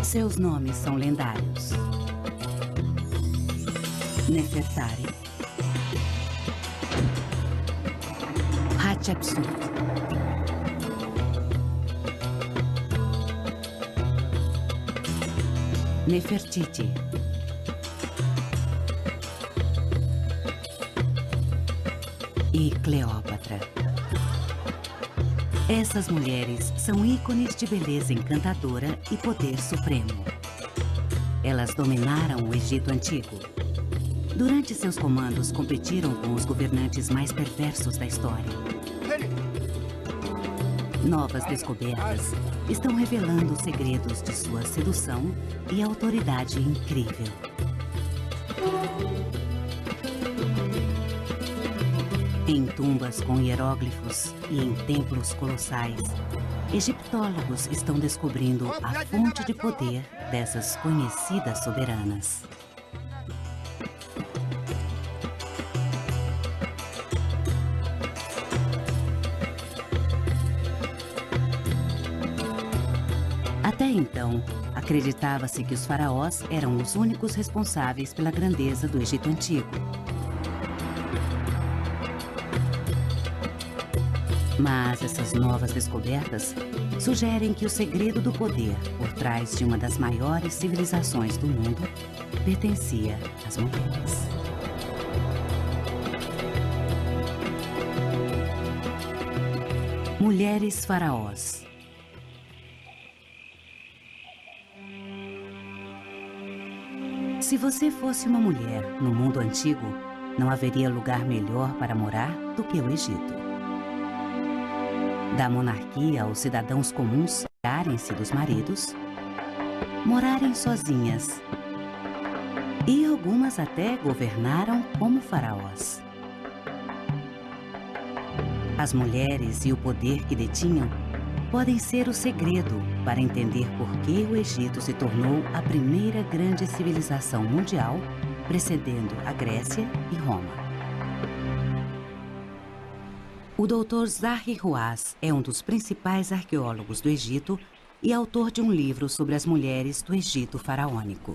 Seus nomes são lendários: Nefertari, Hatshepsut, Nefertiti, e Cleópatra. Essas mulheres são ícones de beleza encantadora e poder supremo. Elas dominaram o Egito Antigo. Durante seus comandos, competiram com os governantes mais perversos da história. Novas descobertas estão revelando os segredos de sua sedução e autoridade incrível. Em tumbas com hieróglifos e em templos colossais, egiptólogos estão descobrindo a fonte de poder dessas conhecidas soberanas. Até então, acreditava-se que os faraós eram os únicos responsáveis pela grandeza do Egito Antigo. Mas essas novas descobertas sugerem que o segredo do poder por trás de uma das maiores civilizações do mundo pertencia às mulheres. Mulheres faraós. Se você fosse uma mulher no mundo antigo, não haveria lugar melhor para morar do que o Egito. Da monarquia aos cidadãos comuns separarem-se dos maridos, morarem sozinhas, e algumas até governaram como faraós. As mulheres e o poder que detinham podem ser o segredo para entender por que o Egito se tornou a primeira grande civilização mundial, precedendo a Grécia e Roma. O Dr. Zahi Hawass é um dos principais arqueólogos do Egito e autor de um livro sobre as mulheres do Egito faraônico.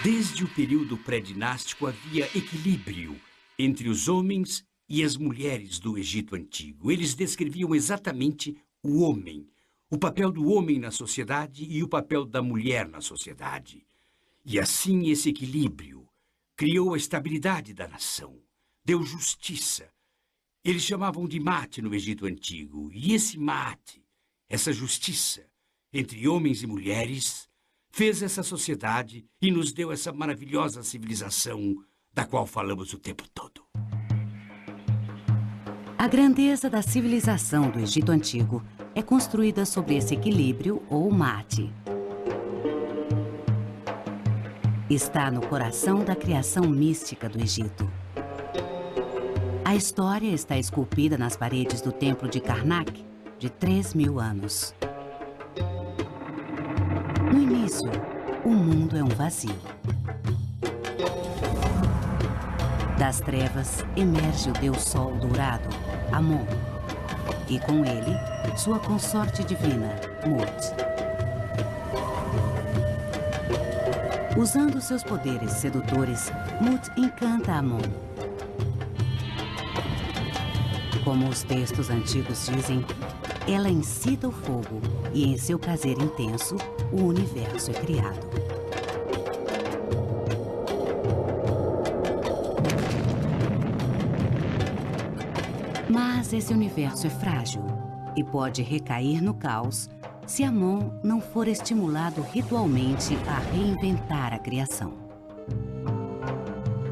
Desde o período pré-dinástico havia equilíbrio entre os homens e as mulheres do Egito Antigo. Eles descreviam exatamente o homem, o papel do homem na sociedade e o papel da mulher na sociedade. E assim esse equilíbrio criou a estabilidade da nação, deu justiça. Eles chamavam de mate no Egito Antigo. E esse mate, essa justiça entre homens e mulheres, fez essa sociedade e nos deu essa maravilhosa civilização da qual falamos o tempo todo. A grandeza da civilização do Egito Antigo é construída sobre esse equilíbrio ou mate. Está no coração da criação mística do Egito. A história está esculpida nas paredes do templo de Karnak, de 3.000 anos. No início, o mundo é um vazio. Das trevas emerge o deus Sol dourado, Amon, e com ele, sua consorte divina, Mut. Usando seus poderes sedutores, Mut encanta Amon. Como os textos antigos dizem, ela incita o fogo e, em seu prazer intenso, o universo é criado. Mas esse universo é frágil e pode recair no caos se Amon não for estimulado ritualmente a reinventar a criação.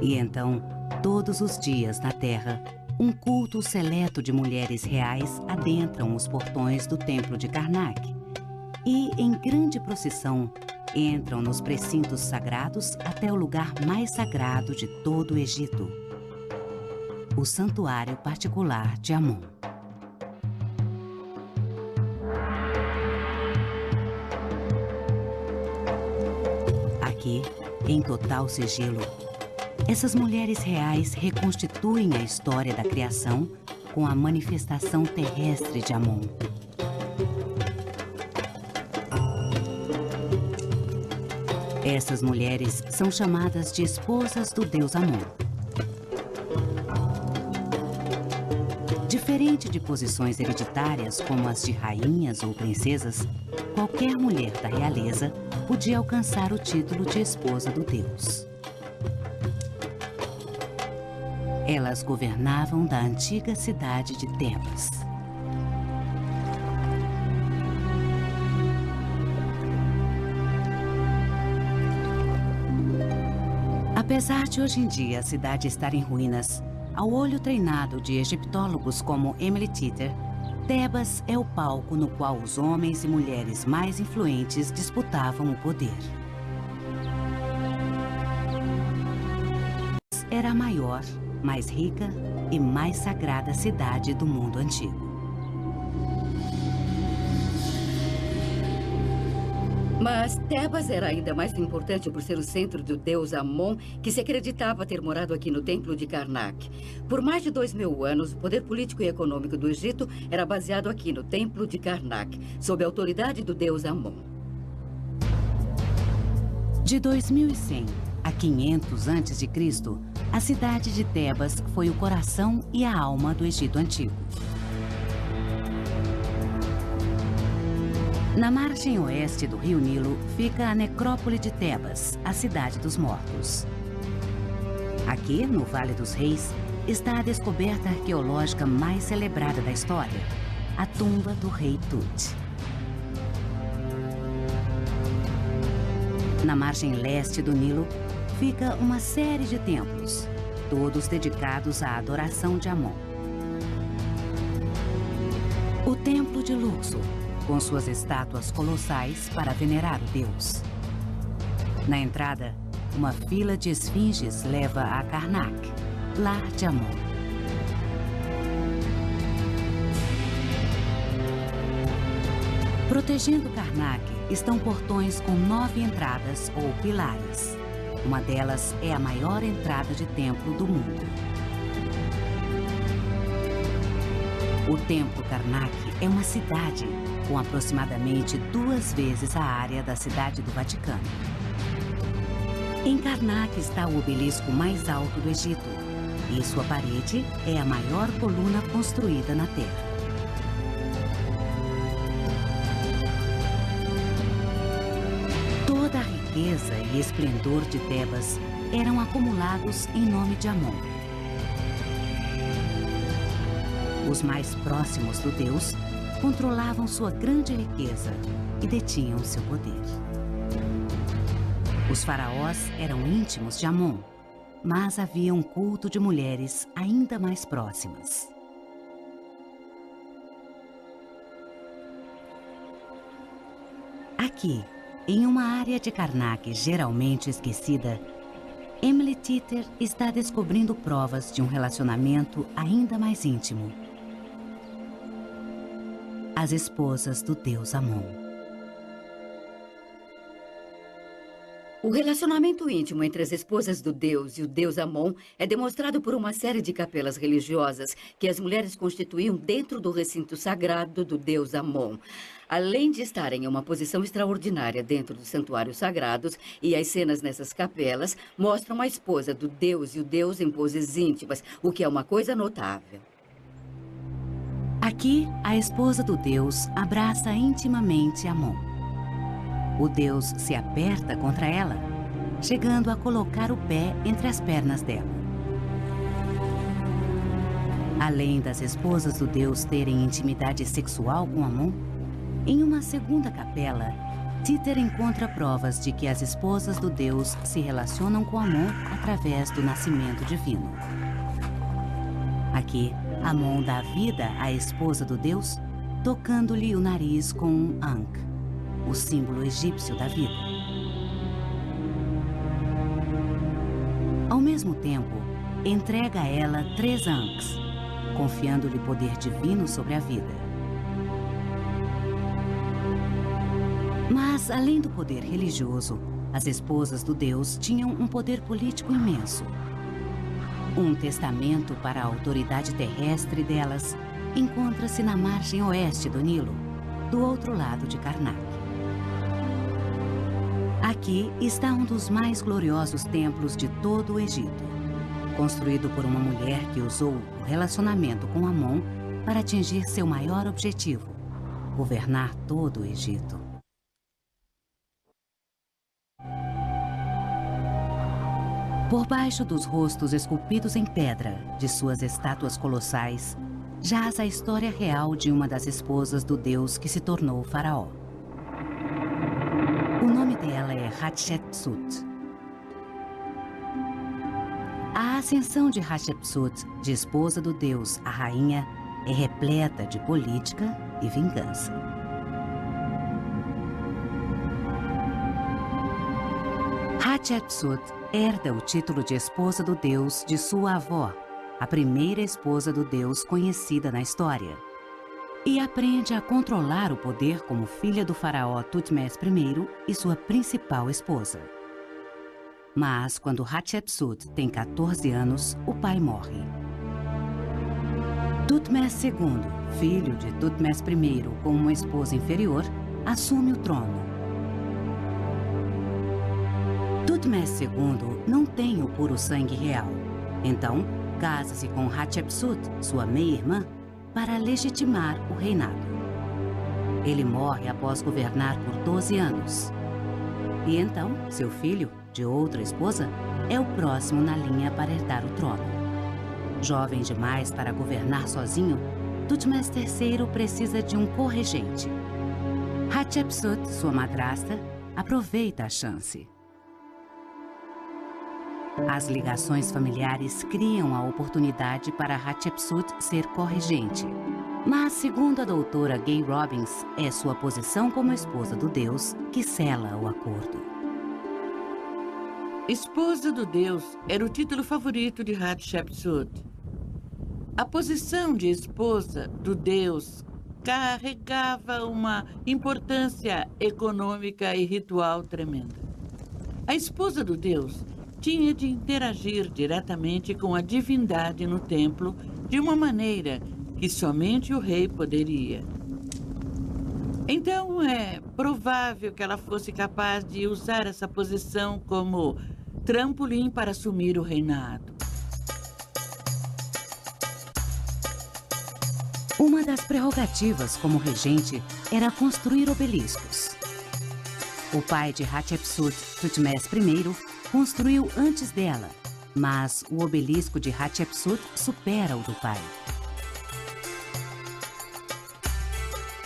E então, todos os dias na Terra, um culto seleto de mulheres reais adentram os portões do templo de Karnak e, em grande procissão, entram nos precintos sagrados até o lugar mais sagrado de todo o Egito, o santuário particular de Amon. Aqui, em total sigilo, essas mulheres reais reconstituem a história da criação com a manifestação terrestre de Amon. Essas mulheres são chamadas de esposas do deus Amon. Diferente de posições hereditárias como as de rainhas ou princesas, qualquer mulher da realeza podia alcançar o título de esposa do deus. Elas governavam da antiga cidade de Tebas. Apesar de hoje em dia a cidade estar em ruínas, ao olho treinado de egiptólogos como Emily Titter, Tebas é o palco no qual os homens e mulheres mais influentes disputavam o poder. Era a maior, mais rica e mais sagrada cidade do mundo antigo. Mas Tebas era ainda mais importante por ser o centro do deus Amon, que se acreditava ter morado aqui no Templo de Karnak. Por mais de 2000 anos, o poder político e econômico do Egito era baseado aqui no Templo de Karnak, sob a autoridade do deus Amon. De 2100 a 500 a.C., a cidade de Tebas foi o coração e a alma do Egito Antigo. Na margem oeste do rio Nilo fica a necrópole de Tebas, a cidade dos mortos. Aqui, no Vale dos Reis, está a descoberta arqueológica mais celebrada da história, a tumba do rei Tut. Na margem leste do Nilo fica uma série de templos, todos dedicados à adoração de Amon. O Templo de Luxor, com suas estátuas colossais para venerar o deus. Na entrada, uma fila de esfinges leva a Karnak, lar de Amon. Protegendo Karnak estão portões com 9 entradas ou pilares. Uma delas é a maior entrada de templo do mundo. O Templo Karnak é uma cidade com aproximadamente 2 vezes a área da cidade do Vaticano. Em Karnak está o obelisco mais alto do Egito, e sua parede é a maior coluna construída na Terra. Toda a riqueza e esplendor de Tebas eram acumulados em nome de Amon. Os mais próximos do deus controlavam sua grande riqueza e detinham seu poder. Os faraós eram íntimos de Amon, mas havia um culto de mulheres ainda mais próximas. Aqui, em uma área de Karnak geralmente esquecida, Emily Titter está descobrindo provas de um relacionamento ainda mais íntimo. As esposas do deus Amon. O relacionamento íntimo entre as esposas do deus e o deus Amon é demonstrado por uma série de capelas religiosas que as mulheres constituíam dentro do recinto sagrado do deus Amon. Além de estarem em uma posição extraordinária dentro dos santuários sagrados, e as cenas nessas capelas mostram a esposa do deus e o deus em poses íntimas, o que é uma coisa notável. Aqui, a esposa do deus abraça intimamente Amon. O deus se aperta contra ela, chegando a colocar o pé entre as pernas dela. Além das esposas do deus terem intimidade sexual com Amon, em uma segunda capela, Titter encontra provas de que as esposas do deus se relacionam com Amon através do nascimento divino. Aqui, Amon dá vida à esposa do deus, tocando-lhe o nariz com um Ankh, o símbolo egípcio da vida. Ao mesmo tempo, entrega a ela 3 Ankhs, confiando-lhe poder divino sobre a vida. Mas, além do poder religioso, as esposas do deus tinham um poder político imenso. Um testamento para a autoridade terrestre delas encontra-se na margem oeste do Nilo, do outro lado de Karnak. Aqui está um dos mais gloriosos templos de todo o Egito, construído por uma mulher que usou o relacionamento com Amon para atingir seu maior objetivo, governar todo o Egito. Por baixo dos rostos esculpidos em pedra de suas estátuas colossais, jaz a história real de uma das esposas do deus que se tornou faraó. O nome dela é Hatshepsut. A ascensão de Hatshepsut, de esposa do deus à rainha, é repleta de política e vingança. Hatshepsut herda o título de esposa do deus de sua avó, a primeira esposa do deus conhecida na história, e aprende a controlar o poder como filha do faraó Tutmés I e sua principal esposa. Mas, quando Hatshepsut tem 14 anos, o pai morre. Tutmés II, filho de Tutmés I com uma esposa inferior, assume o trono. Tutmés II não tem o puro sangue real, então casa-se com Hatshepsut, sua meia-irmã, para legitimar o reinado. Ele morre após governar por 12 anos. E então, seu filho, de outra esposa, é o próximo na linha para herdar o trono. Jovem demais para governar sozinho, Tutmés III precisa de um corregente. Hatshepsut, sua madrasta, aproveita a chance. As ligações familiares criam a oportunidade para Hatshepsut ser corregente. Mas, segundo a doutora Gay Robbins, é sua posição como esposa do deus que sela o acordo. Esposa do deus era o título favorito de Hatshepsut. A posição de esposa do deus carregava uma importância econômica e ritual tremenda. A esposa do deus tinha de interagir diretamente com a divindade no templo de uma maneira que somente o rei poderia. Então, é provável que ela fosse capaz de usar essa posição como trampolim para assumir o reinado. Uma das prerrogativas como regente era construir obeliscos. O pai de Hatshepsut, Tutmés I, construiu antes dela, mas o obelisco de Hatshepsut supera o do pai.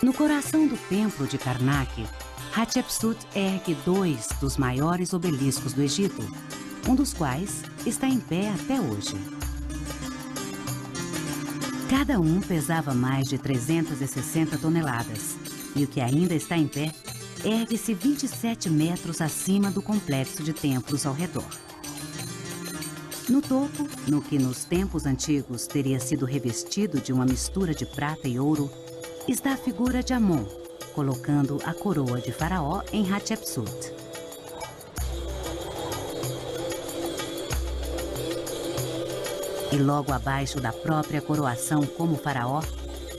No coração do templo de Karnak, Hatshepsut ergue 2 dos maiores obeliscos do Egito, um dos quais está em pé até hoje. Cada um pesava mais de 360 toneladas, e o que ainda está em pé ergue-se 27 metros acima do complexo de templos ao redor. No topo, no que nos tempos antigos teria sido revestido de uma mistura de prata e ouro, está a figura de Amon, colocando a coroa de faraó em Hatshepsut. E logo abaixo da própria coroação como faraó,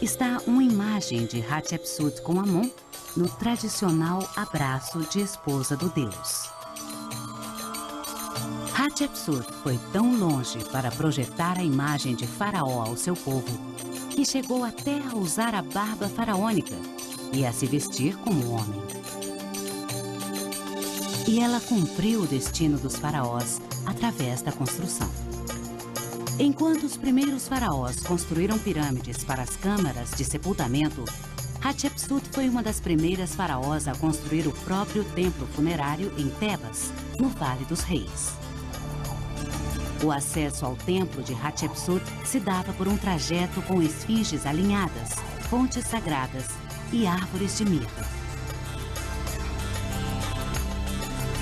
está uma imagem de Hatshepsut com Amon no tradicional abraço de esposa do deus. Hatshepsut foi tão longe para projetar a imagem de faraó ao seu povo que chegou até a usar a barba faraônica e a se vestir como homem. E ela cumpriu o destino dos faraós através da construção. Enquanto os primeiros faraós construíram pirâmides para as câmaras de sepultamento, Hatshepsut foi uma das primeiras faraós a construir o próprio templo funerário em Tebas, no Vale dos Reis. O acesso ao templo de Hatshepsut se dava por um trajeto com esfinges alinhadas, fontes sagradas e árvores de mirra.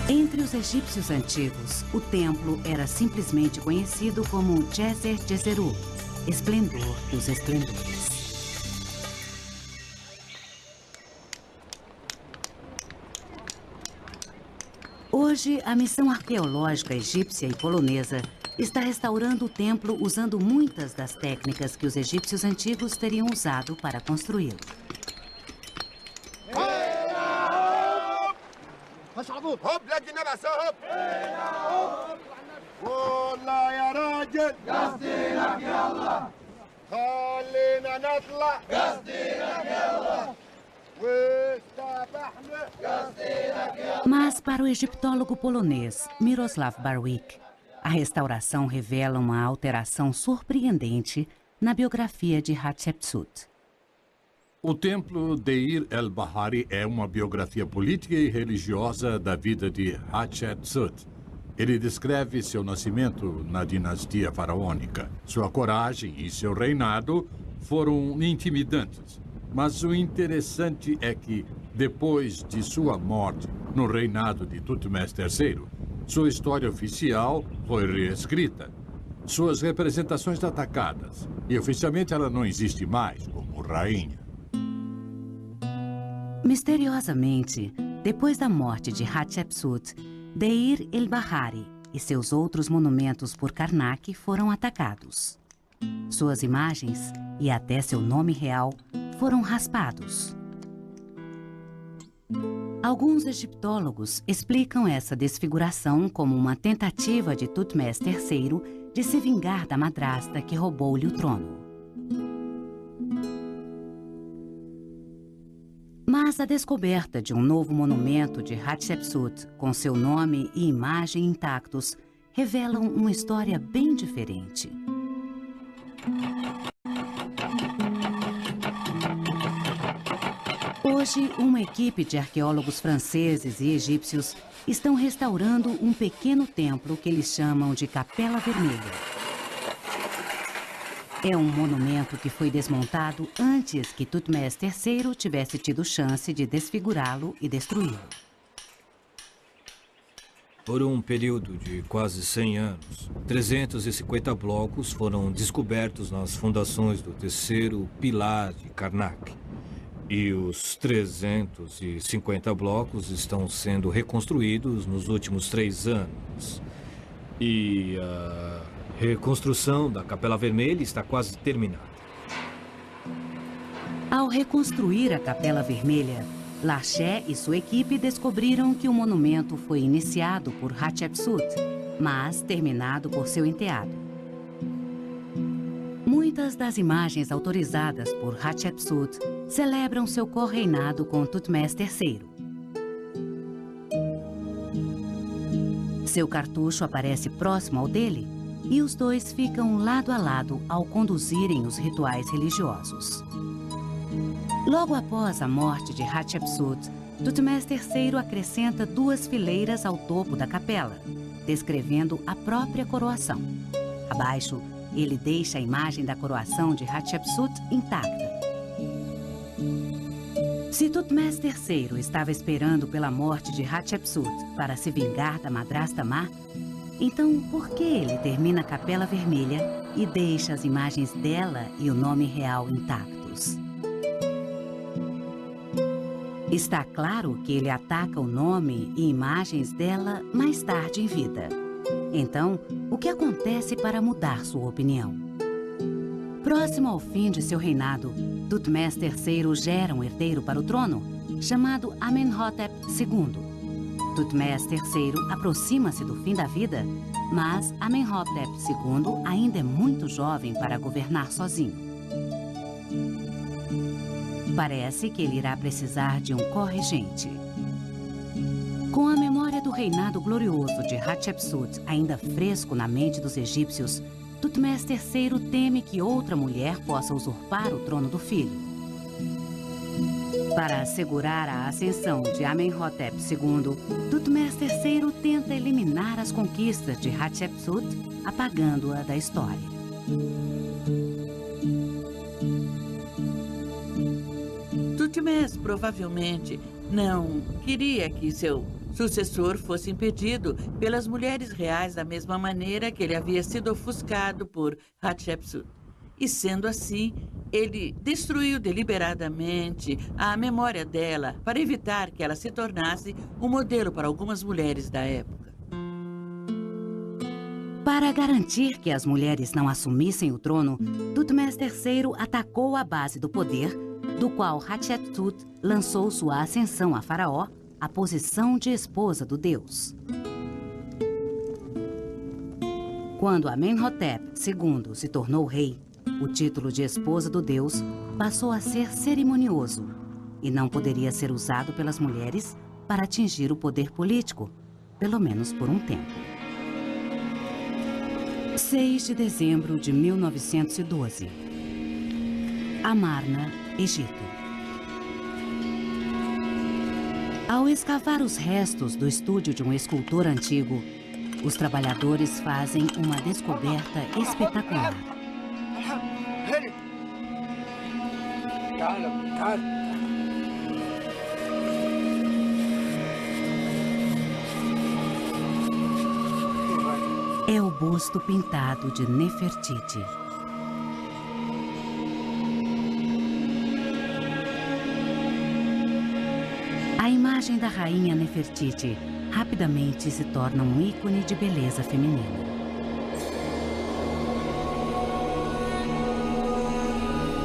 Entre os egípcios antigos, o templo era simplesmente conhecido como Djeser Djeseru, esplendor dos esplendores. Hoje, a missão arqueológica egípcia e polonesa está restaurando o templo usando muitas das técnicas que os egípcios antigos teriam usado para construí-lo. Mas para o egiptólogo polonês Miroslav Barwick, a restauração revela uma alteração surpreendente na biografia de Hatshepsut. O templo Deir el-Bahari é uma biografia política e religiosa da vida de Hatshepsut. Ele descreve seu nascimento na dinastia faraônica. Sua coragem e seu reinado foram intimidantes. Mas o interessante é que, depois de sua morte no reinado de Tutmés III, sua história oficial foi reescrita. Suas representações atacadas. E oficialmente ela não existe mais como rainha. Misteriosamente, depois da morte de Hatshepsut, Deir el-Bahari e seus outros monumentos por Karnak foram atacados. Suas imagens e até seu nome real foram raspados. Alguns egiptólogos explicam essa desfiguração como uma tentativa de Tutmés III de se vingar da madrasta que roubou-lhe o trono. Mas a descoberta de um novo monumento de Hatshepsut, com seu nome e imagem intactos, revelam uma história bem diferente. Hoje, uma equipe de arqueólogos franceses e egípcios estão restaurando um pequeno templo que eles chamam de Capela Vermelha. É um monumento que foi desmontado antes que Tutmés III tivesse tido chance de desfigurá-lo e destruí-lo. Por um período de quase 100 anos, 350 blocos foram descobertos nas fundações do terceiro pilar de Karnak. E os 350 blocos estão sendo reconstruídos nos últimos 3 anos. E a reconstrução da Capela Vermelha está quase terminada. Ao reconstruir a Capela Vermelha, Larcher e sua equipe descobriram que o monumento foi iniciado por Hatshepsut, mas terminado por seu enteado. Muitas das imagens autorizadas por Hatshepsut celebram seu correinado com Tutmés III. Seu cartucho aparece próximo ao dele e os dois ficam lado a lado ao conduzirem os rituais religiosos. Logo após a morte de Hatshepsut, Tutmés III acrescenta 2 fileiras ao topo da capela, descrevendo a própria coroação. Abaixo, ele deixa a imagem da coroação de Hatshepsut intacta. Se Tutmés III estava esperando pela morte de Hatshepsut para se vingar da madrasta má, então por que ele termina a Capela Vermelha e deixa as imagens dela e o nome real intactos? Está claro que ele ataca o nome e imagens dela mais tarde em vida. Então, o que acontece para mudar sua opinião? Próximo ao fim de seu reinado, Tutmés III gera um herdeiro para o trono, chamado Amenhotep II. Tutmés III aproxima-se do fim da vida, mas Amenhotep II ainda é muito jovem para governar sozinho. Parece que ele irá precisar de um corregente. Com a memória do reinado glorioso de Hatshepsut ainda fresco na mente dos egípcios, Tutmés III teme que outra mulher possa usurpar o trono do filho. Para assegurar a ascensão de Amenhotep II, Tutmés III tenta eliminar as conquistas de Hatshepsut, apagando-a da história. Tutmés provavelmente não queria que seu sucessor fosse impedido pelas mulheres reais da mesma maneira que ele havia sido ofuscado por Hatshepsut. E sendo assim, ele destruiu deliberadamente a memória dela para evitar que ela se tornasse um modelo para algumas mulheres da época. Para garantir que as mulheres não assumissem o trono, Thutmose III atacou a base do poder, do qual Hatshepsut lançou sua ascensão a faraó, a posição de esposa do deus. Quando Amenhotep II se tornou rei, o título de esposa do deus passou a ser cerimonioso e não poderia ser usado pelas mulheres para atingir o poder político, pelo menos por um tempo. 6 de dezembro de 1912. Amarna, Egito. Ao escavar os restos do estúdio de um escultor antigo, os trabalhadores fazem uma descoberta espetacular. É o busto pintado de Nefertiti. A imagem da rainha Nefertiti rapidamente se torna um ícone de beleza feminina.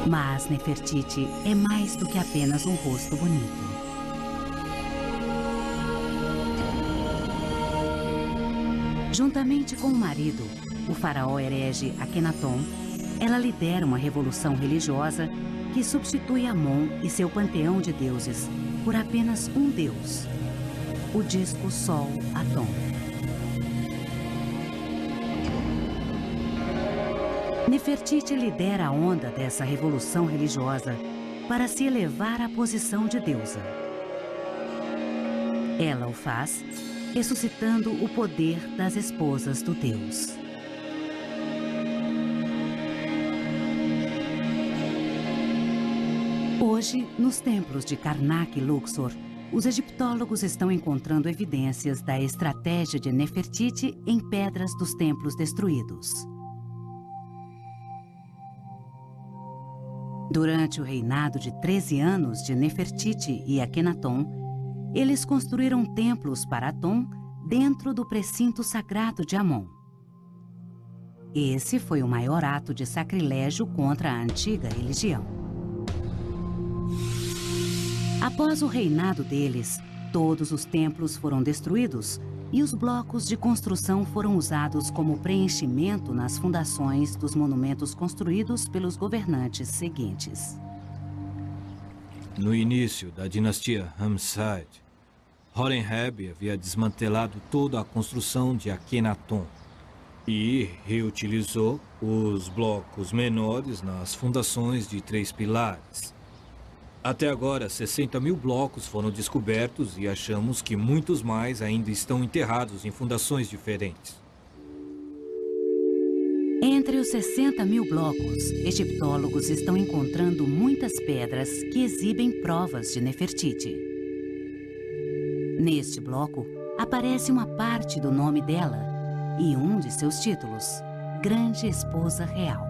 Mas Nefertiti é mais do que apenas um rosto bonito. Juntamente com o marido, o faraó herege Akhenaton, ela lidera uma revolução religiosa que substitui Amon e seu panteão de deuses por apenas um deus, o disco Sol Aton. Nefertiti lidera a onda dessa revolução religiosa para se elevar à posição de deusa. Ela o faz ressuscitando o poder das esposas do deus. Hoje, nos templos de Karnak e Luxor, os egiptólogos estão encontrando evidências da estratégia de Nefertiti em pedras dos templos destruídos. Durante o reinado de 13 anos de Nefertiti e Akhenaton, eles construíram templos para Aton dentro do precinto sagrado de Amon. Esse foi o maior ato de sacrilégio contra a antiga religião. Após o reinado deles, todos os templos foram destruídos e os blocos de construção foram usados como preenchimento nas fundações dos monumentos construídos pelos governantes seguintes. No início da dinastia Ramesside, Horemheb havia desmantelado toda a construção de Akhenaton e reutilizou os blocos menores nas fundações de 3 pilares. Até agora, 60.000 blocos foram descobertos e achamos que muitos mais ainda estão enterrados em fundações diferentes. Entre os 60.000 blocos, egiptólogos estão encontrando muitas pedras que exibem provas de Nefertiti. Neste bloco, aparece uma parte do nome dela e um de seus títulos, Grande Esposa Real.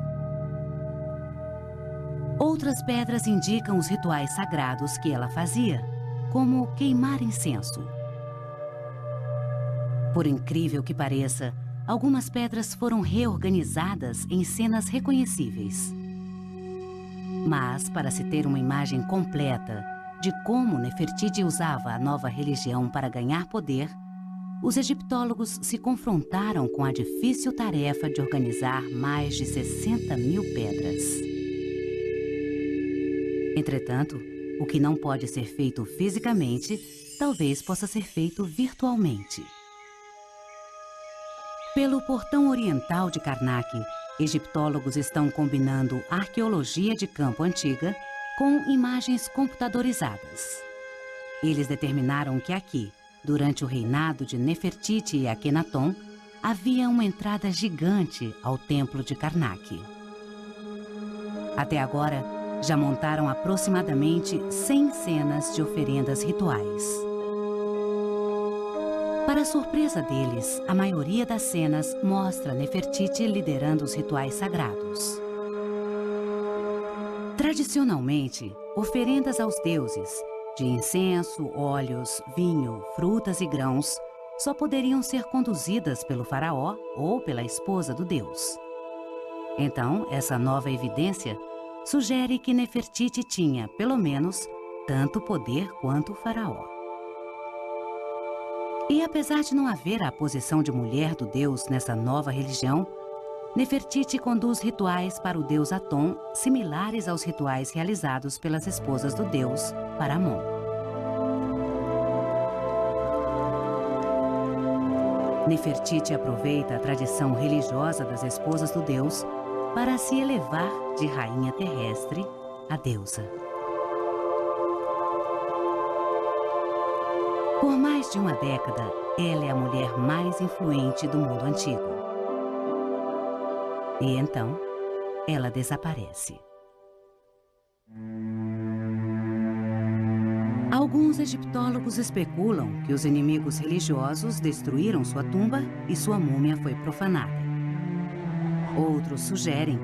Outras pedras indicam os rituais sagrados que ela fazia, como queimar incenso. Por incrível que pareça, algumas pedras foram reorganizadas em cenas reconhecíveis. Mas, para se ter uma imagem completa de como Nefertiti usava a nova religião para ganhar poder, os egiptólogos se confrontaram com a difícil tarefa de organizar mais de 60.000 pedras. Entretanto, o que não pode ser feito fisicamente, talvez possa ser feito virtualmente. Pelo portão oriental de Karnak, egiptólogos estão combinando arqueologia de campo antiga com imagens computadorizadas. Eles determinaram que aqui, durante o reinado de Nefertiti e Akhenaton, havia uma entrada gigante ao templo de Karnak. Até agora, já montaram aproximadamente 100 cenas de oferendas rituais. Para surpresa deles, a maioria das cenas mostra Nefertiti liderando os rituais sagrados. Tradicionalmente, oferendas aos deuses, de incenso, óleos, vinho, frutas e grãos, só poderiam ser conduzidas pelo faraó ou pela esposa do deus. Então, essa nova evidência sugere que Nefertiti tinha, pelo menos, tanto poder quanto o faraó. E apesar de não haver a posição de mulher do deus nessa nova religião, Nefertiti conduz rituais para o deus Atom similares aos rituais realizados pelas esposas do deus para Amon. Nefertiti aproveita a tradição religiosa das esposas do deus para se elevar de rainha terrestre a deusa. Por mais de uma década, ela é a mulher mais influente do mundo antigo. E então, ela desaparece. Alguns egiptólogos especulam que os inimigos religiosos destruíram sua tumba e sua múmia foi profanada. Outros sugerem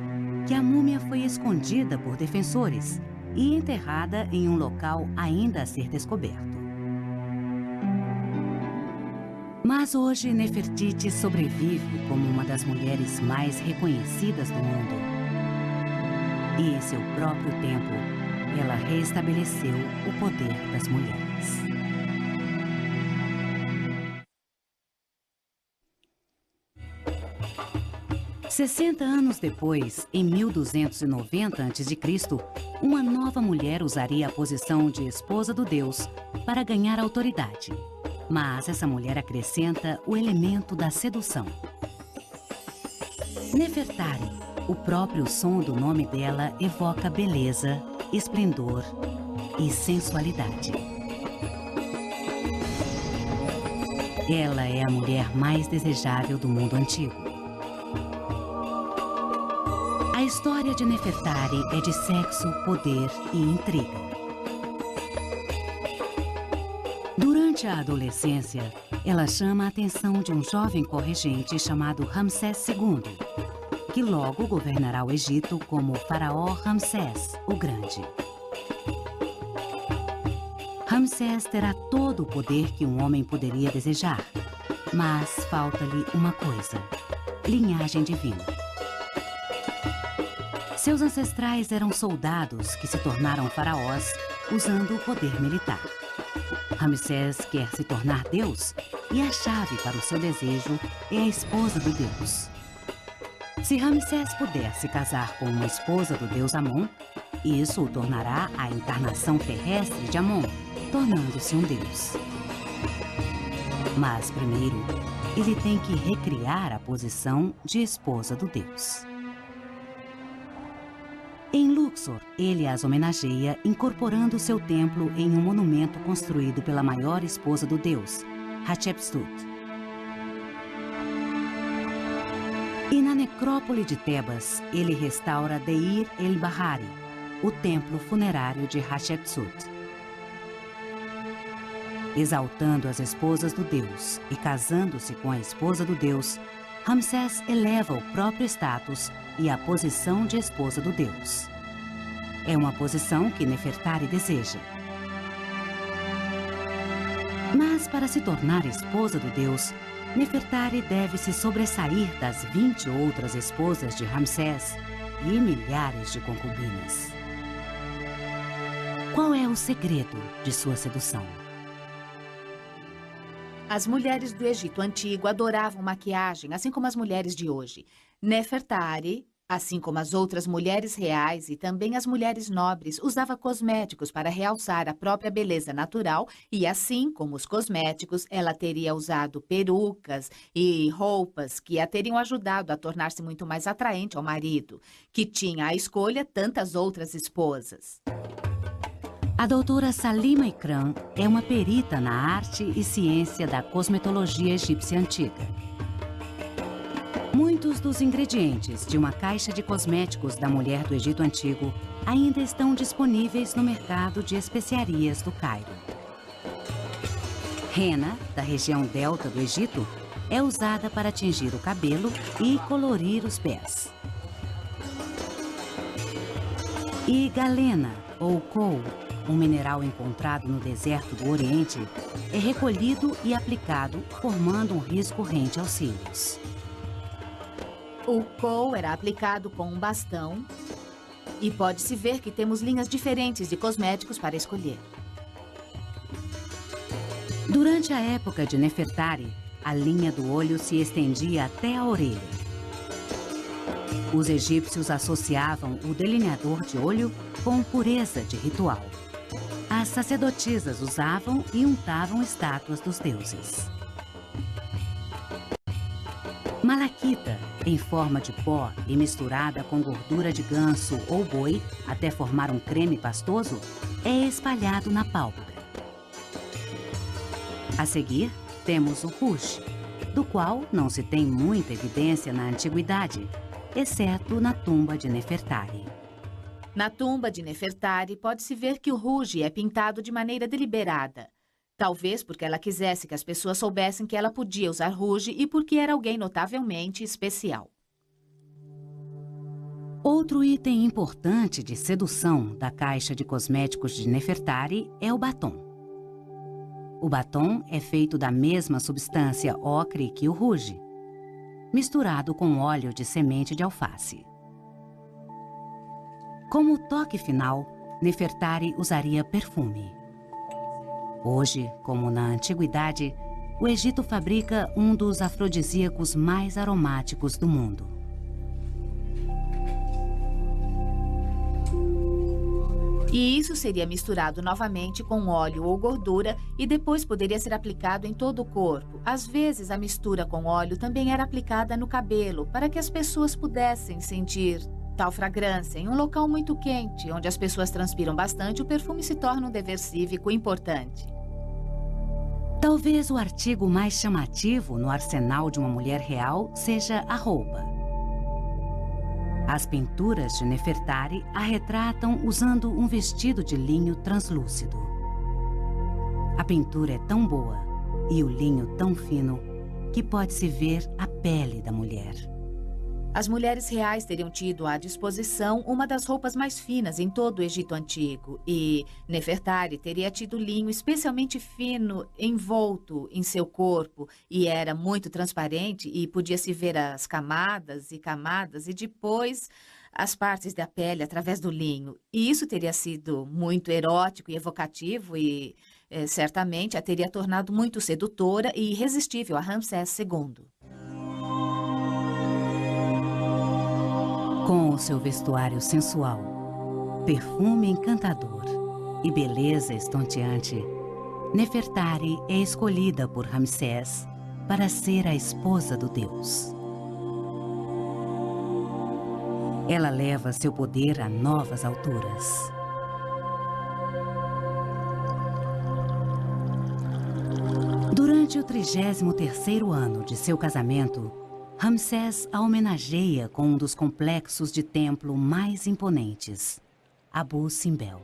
que a múmia foi escondida por defensores e enterrada em um local ainda a ser descoberto. Mas hoje Nefertiti sobrevive como uma das mulheres mais reconhecidas do mundo. E em seu próprio tempo, ela restabeleceu o poder das mulheres. "60 anos depois, em 1290 a.C., uma nova mulher usaria a posição de esposa do deus para ganhar autoridade. Mas essa mulher acrescenta o elemento da sedução. Nefertari, o próprio som do nome dela evoca beleza, esplendor e sensualidade. Ela é a mulher mais desejável do mundo antigo. A história de Nefertari é de sexo, poder e intriga. Durante a adolescência, ela chama a atenção de um jovem corregente chamado Ramsés II, que logo governará o Egito como faraó Ramsés, o Grande. Ramsés terá todo o poder que um homem poderia desejar, mas falta-lhe uma coisa: linhagem divina. Seus ancestrais eram soldados que se tornaram faraós usando o poder militar. Ramsés quer se tornar Deus e a chave para o seu desejo é a esposa do Deus. Se Ramsés puder se casar com uma esposa do deus Amon, isso o tornará a encarnação terrestre de Amon, tornando-se um deus. Mas primeiro, ele tem que recriar a posição de esposa do deus. Em Luxor, ele as homenageia incorporando seu templo em um monumento construído pela maior esposa do deus, Hatshepsut. E na necrópole de Tebas, ele restaura Deir el-Bahari, o templo funerário de Hatshepsut. Exaltando as esposas do deus e casando-se com a esposa do deus, Ramsés eleva o próprio status e a posição de esposa do deus. É uma posição que Nefertari deseja. Mas para se tornar esposa do deus, Nefertari deve se sobressair das 20 outras esposas de Ramsés e milhares de concubinas. Qual é o segredo de sua sedução? As mulheres do Egito Antigo adoravam maquiagem, assim como as mulheres de hoje. Nefertari, assim como as outras mulheres reais e também as mulheres nobres, usava cosméticos para realçar a própria beleza natural e, assim como os cosméticos, ela teria usado perucas e roupas que a teriam ajudado a tornar-se muito mais atraente ao marido, que tinha à escolha tantas outras esposas. A doutora Salima Ikram é uma perita na arte e ciência da cosmetologia egípcia antiga. Muitos dos ingredientes de uma caixa de cosméticos da mulher do Egito Antigo ainda estão disponíveis no mercado de especiarias do Cairo. Rena, da região delta do Egito, é usada para tingir o cabelo e colorir os pés. E galena, ou kohl, um mineral encontrado no deserto do Oriente, é recolhido e aplicado, formando um risco rente aos cílios. O kohl era aplicado com um bastão e pode-se ver que temos linhas diferentes de cosméticos para escolher. Durante a época de Nefertari, a linha do olho se estendia até a orelha. Os egípcios associavam o delineador de olho com pureza de ritual. As sacerdotisas usavam e untavam estátuas dos deuses. Malaquita, em forma de pó e misturada com gordura de ganso ou boi até formar um creme pastoso, é espalhado na pálpebra. A seguir, temos o rouge, do qual não se tem muita evidência na antiguidade, exceto na tumba de Nefertari. Na tumba de Nefertari, pode-se ver que o rouge é pintado de maneira deliberada. Talvez porque ela quisesse que as pessoas soubessem que ela podia usar rouge e porque era alguém notavelmente especial. Outro item importante de sedução da caixa de cosméticos de Nefertari é o batom. O batom é feito da mesma substância ocre que o rouge, misturado com óleo de semente de alface. Como toque final, Nefertari usaria perfume. Hoje, como na antiguidade, o Egito fabrica um dos afrodisíacos mais aromáticos do mundo. E isso seria misturado novamente com óleo ou gordura e depois poderia ser aplicado em todo o corpo. Às vezes, a mistura com óleo também era aplicada no cabelo, para que as pessoas pudessem sentir tal fragrância. Em um local muito quente, onde as pessoas transpiram bastante, o perfume se torna um dever cívico importante. Talvez o artigo mais chamativo no arsenal de uma mulher real seja a roupa. As pinturas de Nefertari a retratam usando um vestido de linho translúcido. A pintura é tão boa e o linho tão fino que pode-se ver a pele da mulher. As mulheres reais teriam tido à disposição uma das roupas mais finas em todo o Egito Antigo e Nefertari teria tido linho especialmente fino envolto em seu corpo e era muito transparente e podia-se ver as camadas e depois as partes da pele através do linho. E isso teria sido muito erótico e evocativo e certamente a teria tornado muito sedutora e irresistível a Ramsés II. Com o seu vestuário sensual, perfume encantador e beleza estonteante, Nefertari é escolhida por Ramsés para ser a esposa do deus. Ela leva seu poder a novas alturas. Durante o 33º ano de seu casamento, Ramsés a homenageia com um dos complexos de templo mais imponentes, Abu Simbel.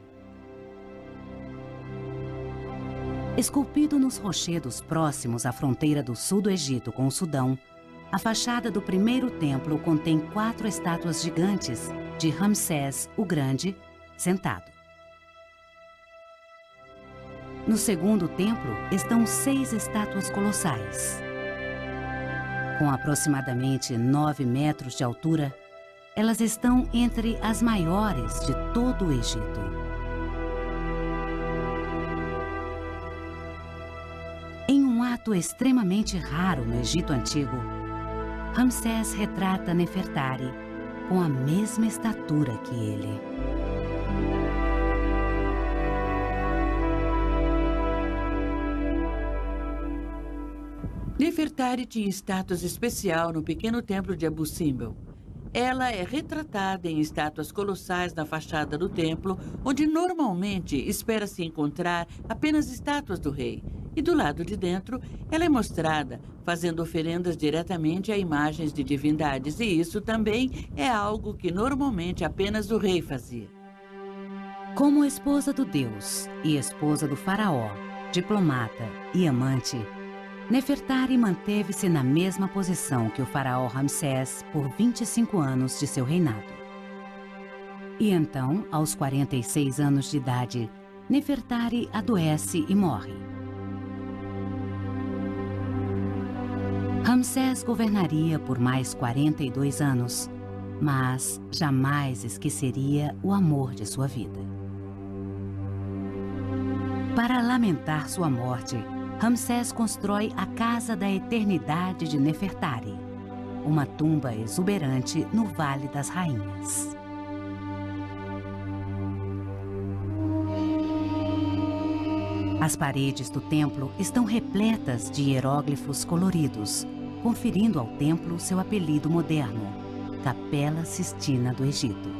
Esculpido nos rochedos próximos à fronteira do sul do Egito com o Sudão, a fachada do primeiro templo contém 4 estátuas gigantes de Ramsés o Grande, sentado. No segundo templo estão 6 estátuas colossais. Com aproximadamente 9 metros de altura, elas estão entre as maiores de todo o Egito. Em um ato extremamente raro no Egito Antigo, Ramsés retrata Nefertari com a mesma estatura que ele. Nefertari tinha status especial no pequeno templo de Abu Simbel. Ela é retratada em estátuas colossais na fachada do templo, onde normalmente espera-se encontrar apenas estátuas do rei. E do lado de dentro, ela é mostrada fazendo oferendas diretamente a imagens de divindades. E isso também é algo que normalmente apenas o rei fazia. Como esposa do deus e esposa do faraó, diplomata e amante, Nefertari manteve-se na mesma posição que o faraó Ramsés por 25 anos de seu reinado. E então, aos 46 anos de idade, Nefertari adoece e morre. Ramsés governaria por mais 42 anos, mas jamais esqueceria o amor de sua vida. Para lamentar sua morte, Ramsés constrói a Casa da Eternidade de Nefertari, uma tumba exuberante no Vale das Rainhas. As paredes do templo estão repletas de hieróglifos coloridos, conferindo ao templo seu apelido moderno, Capela Sistina do Egito.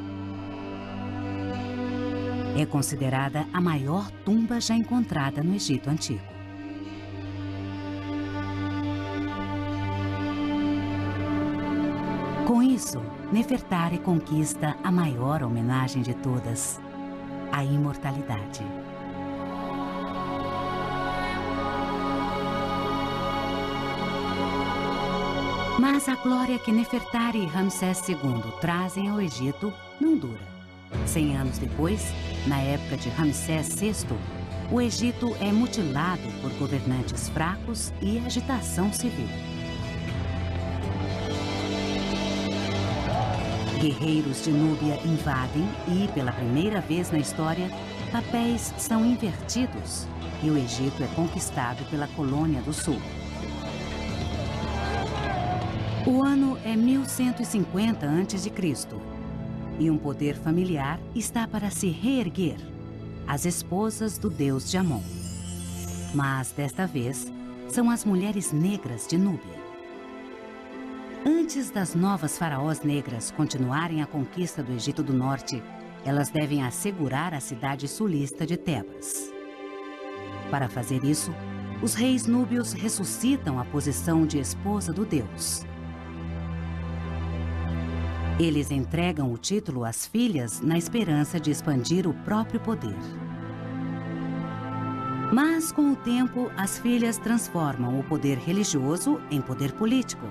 É considerada a maior tumba já encontrada no Egito Antigo. Com isso, Nefertari conquista a maior homenagem de todas, a imortalidade. Mas a glória que Nefertari e Ramsés II trazem ao Egito não dura. 100 anos depois, na época de Ramsés VI, o Egito é mutilado por governantes fracos e agitação civil. Guerreiros de Núbia invadem e, pela primeira vez na história, papéis são invertidos e o Egito é conquistado pela Colônia do Sul. O ano é 1150 a.C. e um poder familiar está para se reerguer, as esposas do deus de Amon. Mas, desta vez, são as mulheres negras de Núbia. Antes das novas faraós negras continuarem a conquista do Egito do Norte, elas devem assegurar a cidade sulista de Tebas. Para fazer isso, os reis núbios ressuscitam a posição de esposa do deus. Eles entregam o título às filhas na esperança de expandir o próprio poder. Mas, com o tempo, as filhas transformam o poder religioso em poder político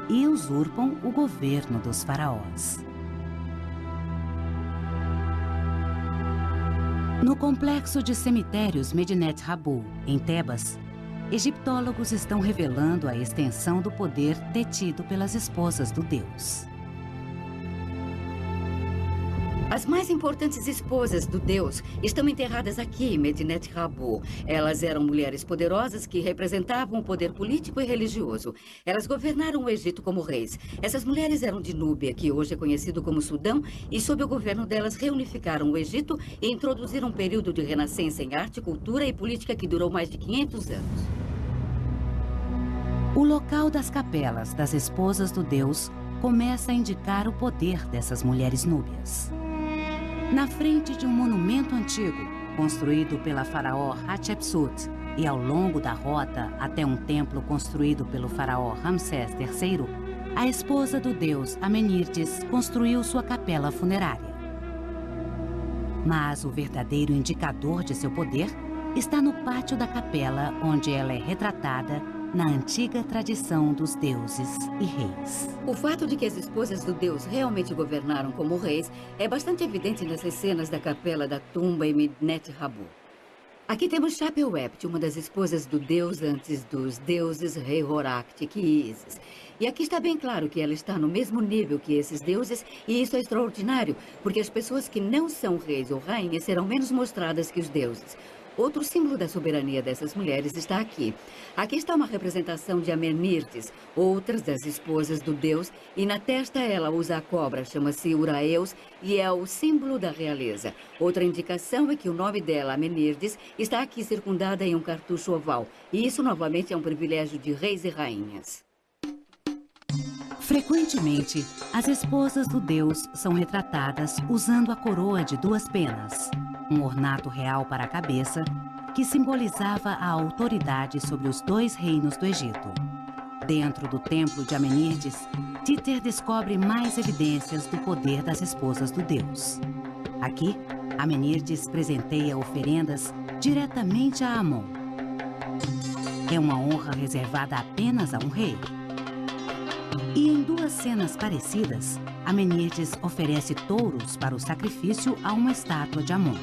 e usurpam o governo dos faraós. No complexo de cemitérios Medinet Habu, em Tebas, egiptólogos estão revelando a extensão do poder detido pelas esposas do deus. As mais importantes esposas do deus estão enterradas aqui em Medinet Habu. Elas eram mulheres poderosas que representavam o poder político e religioso. Elas governaram o Egito como reis. Essas mulheres eram de Núbia, que hoje é conhecido como Sudão, e sob o governo delas reunificaram o Egito e introduziram um período de renascença em arte, cultura e política que durou mais de 500 anos. O local das capelas das esposas do deus começa a indicar o poder dessas mulheres núbias. Na frente de um monumento antigo, construído pela faraó Hatshepsut, e ao longo da rota até um templo construído pelo faraó Ramsés III, a esposa do deus Amenirtes construiu sua capela funerária. Mas o verdadeiro indicador de seu poder está no pátio da capela, onde ela é retratada na antiga tradição dos deuses e reis. O fato de que as esposas do deus realmente governaram como reis é bastante evidente nessas cenas da capela da tumba em Medinet Habu. Aqui temos Chapeuept, uma das esposas do deus antes dos deuses Re-Horact e Ísis. E aqui está bem claro que ela está no mesmo nível que esses deuses, e isso é extraordinário, porque as pessoas que não são reis ou rainhas serão menos mostradas que os deuses. Outro símbolo da soberania dessas mulheres está aqui. Aqui está uma representação de Amenirtes, outras das esposas do deus, e na testa ela usa a cobra, chama-se Uraeus, e é o símbolo da realeza. Outra indicação é que o nome dela, Amenirtes, está aqui circundada em um cartucho oval, e isso novamente é um privilégio de reis e rainhas. Frequentemente, as esposas do deus são retratadas usando a coroa de 2 penas, um ornato real para a cabeça, que simbolizava a autoridade sobre os 2 reinos do Egito. Dentro do templo de Amenirtes, Títer descobre mais evidências do poder das esposas do deus. Aqui, Amenirtes presenteia oferendas diretamente a Amon. É uma honra reservada apenas a um rei. E em 2 cenas parecidas, Amenirtes oferece touros para o sacrifício a uma estátua de Amon.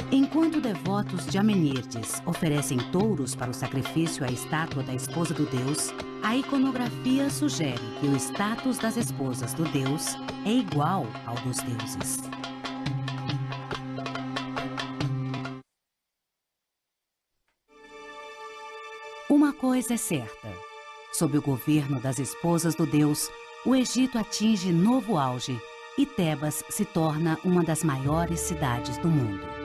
Enquanto devotos de Amenirdes oferecem touros para o sacrifício à estátua da esposa do deus, a iconografia sugere que o status das esposas do deus é igual ao dos deuses. Uma coisa é certa. Sob o governo das esposas do deus, o Egito atinge novo auge e Tebas se torna uma das maiores cidades do mundo.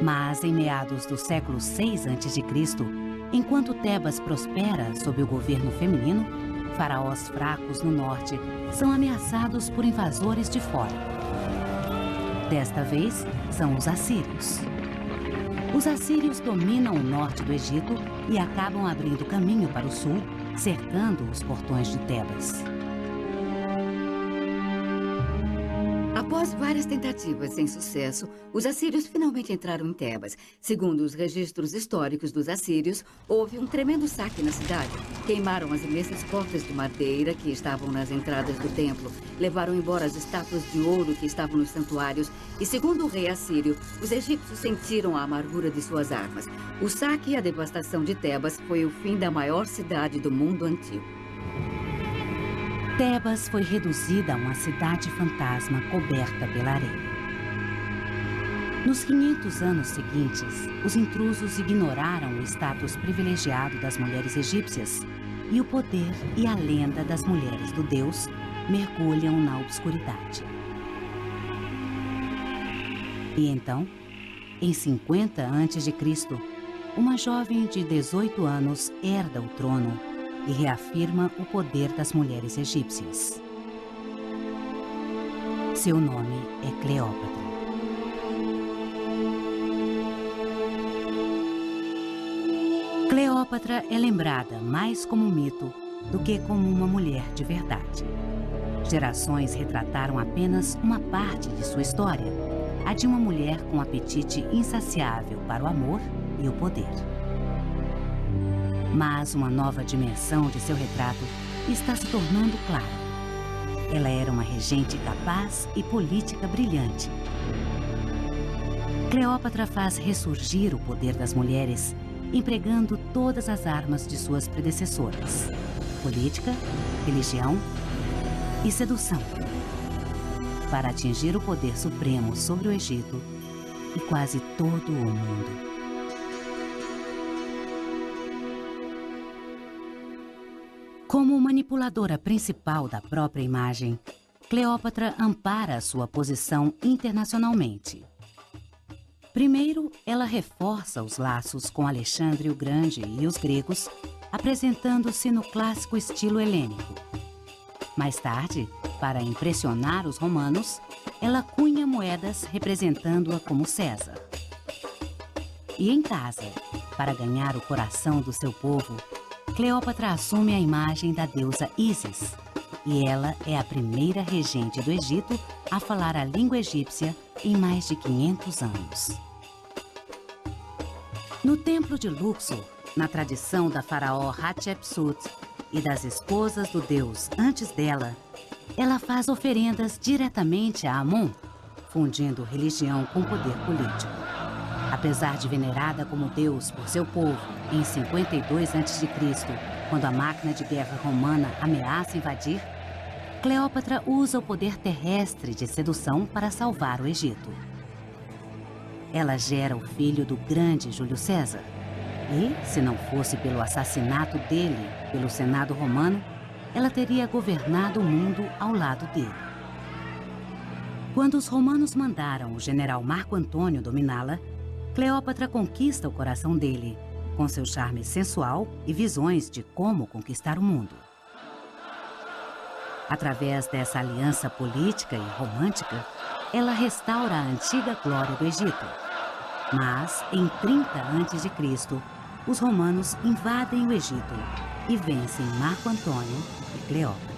Mas em meados do século 6 a.C., enquanto Tebas prospera sob o governo feminino, faraós fracos no norte são ameaçados por invasores de fora. Desta vez, são os assírios. Os assírios dominam o norte do Egito e acabam abrindo caminho para o sul, cercando os portões de Tebas. Após várias tentativas sem sucesso, os assírios finalmente entraram em Tebas. Segundo os registros históricos dos assírios, houve um tremendo saque na cidade. Queimaram as imensas portas de madeira que estavam nas entradas do templo, levaram embora as estátuas de ouro que estavam nos santuários e, segundo o rei assírio, os egípcios sentiram a amargura de suas armas. O saque e a devastação de Tebas foi o fim da maior cidade do mundo antigo. Tebas foi reduzida a uma cidade fantasma coberta pela areia. Nos 500 anos seguintes, os intrusos ignoraram o status privilegiado das mulheres egípcias e o poder e a lenda das mulheres do deus mergulham na obscuridade. E então, em 50 a.C., uma jovem de 18 anos herda o trono e reafirma o poder das mulheres egípcias. Seu nome é Cleópatra. Cleópatra é lembrada mais como mito do que como uma mulher de verdade. Gerações retrataram apenas uma parte de sua história, a de uma mulher com apetite insaciável para o amor e o poder. Mas uma nova dimensão de seu retrato está se tornando clara. Ela era uma regente capaz e política brilhante. Cleópatra faz ressurgir o poder das mulheres, empregando todas as armas de suas predecessoras: política, religião e sedução, para atingir o poder supremo sobre o Egito e quase todo o mundo. Como manipuladora principal da própria imagem, Cleópatra ampara sua posição internacionalmente. Primeiro, ela reforça os laços com Alexandre o Grande e os gregos, apresentando-se no clássico estilo helênico. Mais tarde, para impressionar os romanos, ela cunha moedas representando-a como César. E em casa, para ganhar o coração do seu povo, Cleópatra assume a imagem da deusa Ísis, e ela é a primeira regente do Egito a falar a língua egípcia em mais de 500 anos. No templo de Luxor, na tradição da faraó Hatshepsut e das esposas do deus antes dela, ela faz oferendas diretamente a Amon, fundindo religião com poder político. Apesar de venerada como deus por seu povo em 52 a.C., quando a máquina de guerra romana ameaça invadir, Cleópatra usa o poder terrestre de sedução para salvar o Egito. Ela gera o filho do grande Júlio César e, se não fosse pelo assassinato dele pelo Senado romano, ela teria governado o mundo ao lado dele. Quando os romanos mandaram o general Marco Antônio dominá-la, Cleópatra conquista o coração dele, com seu charme sensual e visões de como conquistar o mundo. Através dessa aliança política e romântica, ela restaura a antiga glória do Egito. Mas, em 30 a.C., os romanos invadem o Egito e vencem Marco Antônio e Cleópatra.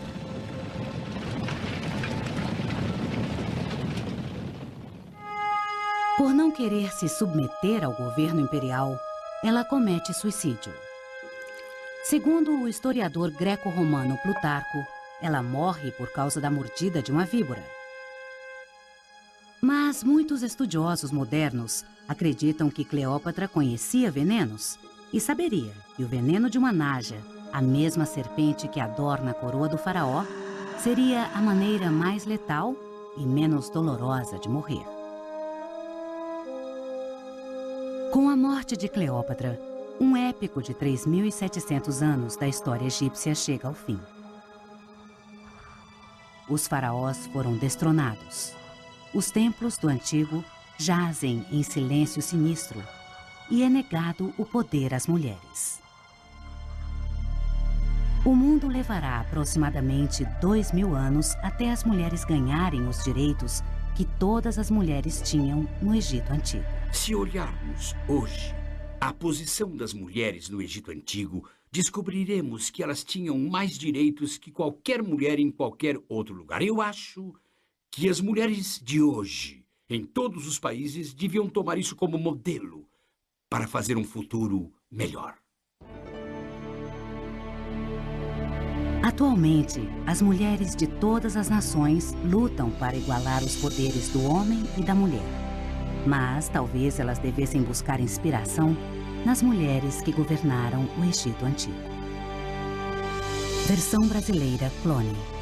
Por não querer se submeter ao governo imperial, ela comete suicídio. Segundo o historiador greco-romano Plutarco, ela morre por causa da mordida de uma víbora. Mas muitos estudiosos modernos acreditam que Cleópatra conhecia venenos e saberia que o veneno de uma naja, a mesma serpente que adorna a coroa do faraó, seria a maneira mais letal e menos dolorosa de morrer. Com a morte de Cleópatra, um épico de 3.700 anos da história egípcia chega ao fim. Os faraós foram destronados. Os templos do antigo jazem em silêncio sinistro e é negado o poder às mulheres. O mundo levará aproximadamente 2.000 anos até as mulheres ganharem os direitos que todas as mulheres tinham no Egito Antigo. Se olharmos hoje a posição das mulheres no Egito Antigo, descobriremos que elas tinham mais direitos que qualquer mulher em qualquer outro lugar. Eu acho que as mulheres de hoje, em todos os países, deviam tomar isso como modelo para fazer um futuro melhor. Atualmente, as mulheres de todas as nações lutam para igualar os poderes do homem e da mulher. Mas talvez elas devessem buscar inspiração nas mulheres que governaram o Egito Antigo. Versão brasileira Clone.